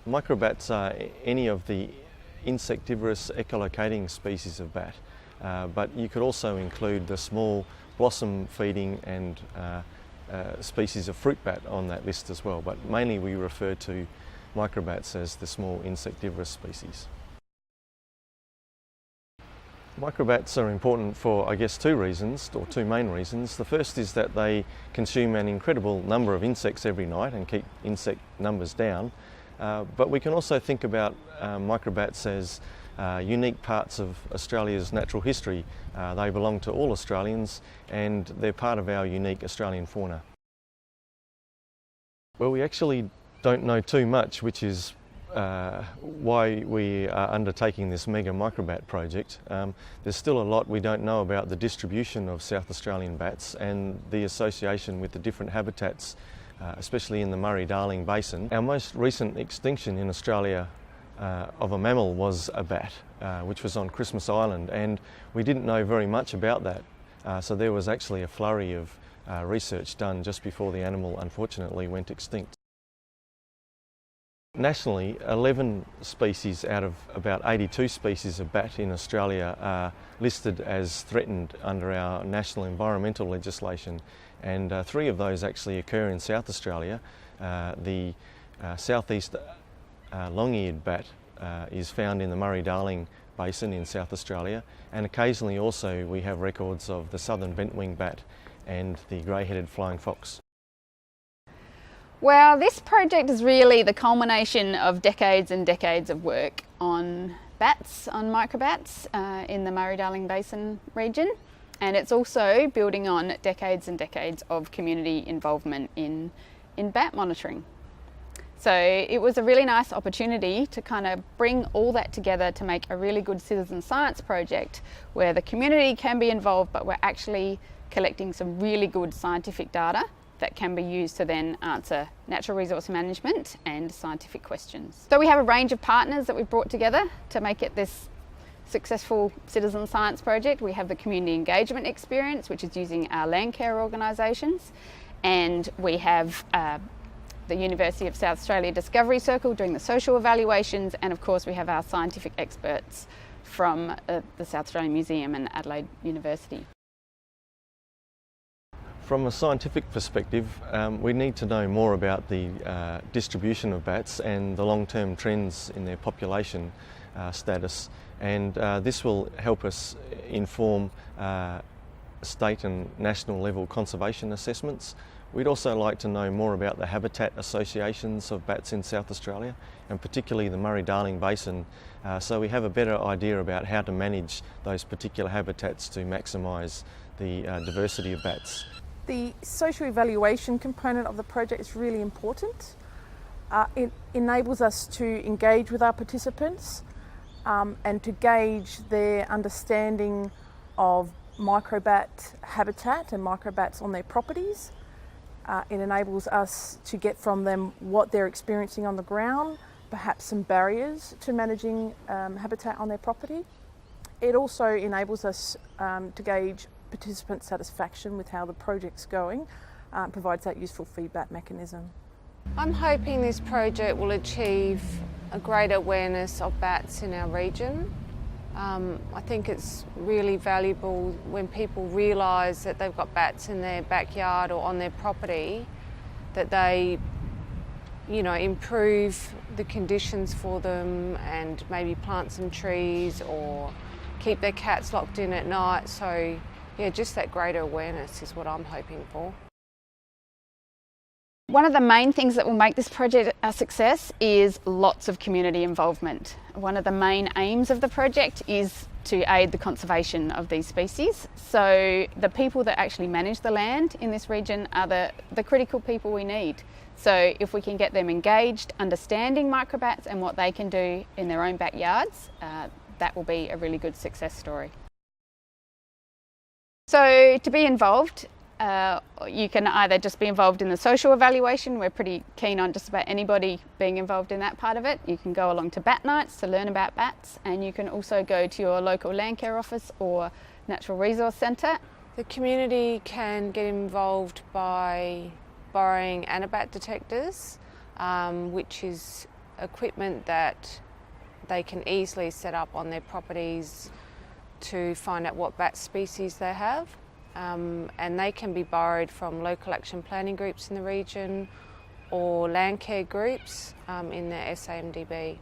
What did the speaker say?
Microbats are any of the insectivorous echolocating species of bat, but you could also include the small blossom feeding and species of fruit bat on that list as well, but mainly we refer to microbats as the small insectivorous species. Microbats are important for, I guess, two reasons, or two main reasons. The first is that they consume an incredible number of insects every night and keep insect numbers down. But we can also think about microbats as unique parts of Australia's natural history. They belong to all Australians and they're part of our unique Australian fauna. Well, we actually don't know too much, which is why we are undertaking this mega microbat project. There's still a lot we don't know about the distribution of South Australian bats and the association with the different habitats, especially in the Murray-Darling Basin. Our most recent extinction in Australia of a mammal was a bat, which was on Christmas Island, and we didn't know very much about that. So there was actually a flurry of research done just before the animal unfortunately went extinct. Nationally, 11 species out of about 82 species of bat in Australia are listed as threatened under our national environmental legislation, and 3 of those actually occur in South Australia. The southeast long-eared bat is found in the Murray-Darling Basin in South Australia, and occasionally also we have records of the southern bent-wing bat and the grey-headed flying fox. Well, this project is really the culmination of decades and decades of work on bats, on microbats in the Murray-Darling Basin region, and it's also building on decades and decades of community involvement in bat monitoring. So it was a really nice opportunity to kind of bring all that together to make a really good citizen science project where the community can be involved, but we're actually collecting some really good scientific data that can be used to then answer natural resource management and scientific questions. So we have a range of partners that we've brought together to make it this successful citizen science project. We have the community engagement experience, which is using our land care organisations, and we have the University of South Australia Discovery Circle doing the social evaluations, and of course we have our scientific experts from the South Australian Museum and Adelaide University. From a scientific perspective, we need to know more about the distribution of bats and the long-term trends in their population status, and this will help us inform state and national level conservation assessments. We'd also like to know more about the habitat associations of bats in South Australia, and particularly the Murray-Darling Basin, so we have a better idea about how to manage those particular habitats to maximise the diversity of bats. The social evaluation component of the project is really important. It enables us to engage with our participants and to gauge their understanding of microbat habitat and microbats on their properties. It enables us to get from them what they're experiencing on the ground, perhaps some barriers to managing habitat on their property. It also enables us to gauge participant satisfaction with how the project's going, provides that useful feedback mechanism. I'm hoping this project will achieve a greater awareness of bats in our region. I think it's really valuable when people realise that they've got bats in their backyard or on their property, that they, improve the conditions for them and maybe plant some trees or keep their cats locked in at night. So yeah, just that greater awareness is what I'm hoping for. One of the main things that will make this project a success is lots of community involvement. One of the main aims of the project is to aid the conservation of these species. So the people that actually manage the land in this region are the critical people we need. So if we can get them engaged, understanding microbats and what they can do in their own backyards, that will be a really good success story. So to be involved, you can either just be involved in the social evaluation. We're pretty keen on just about anybody being involved in that part of it. You can go along to bat nights to learn about bats, and you can also go to your local land care office or natural resource centre. The community can get involved by borrowing anabat detectors, which is equipment that they can easily set up on their properties to find out what bat species they have, and they can be borrowed from local action planning groups in the region or land care groups in the SAMDB.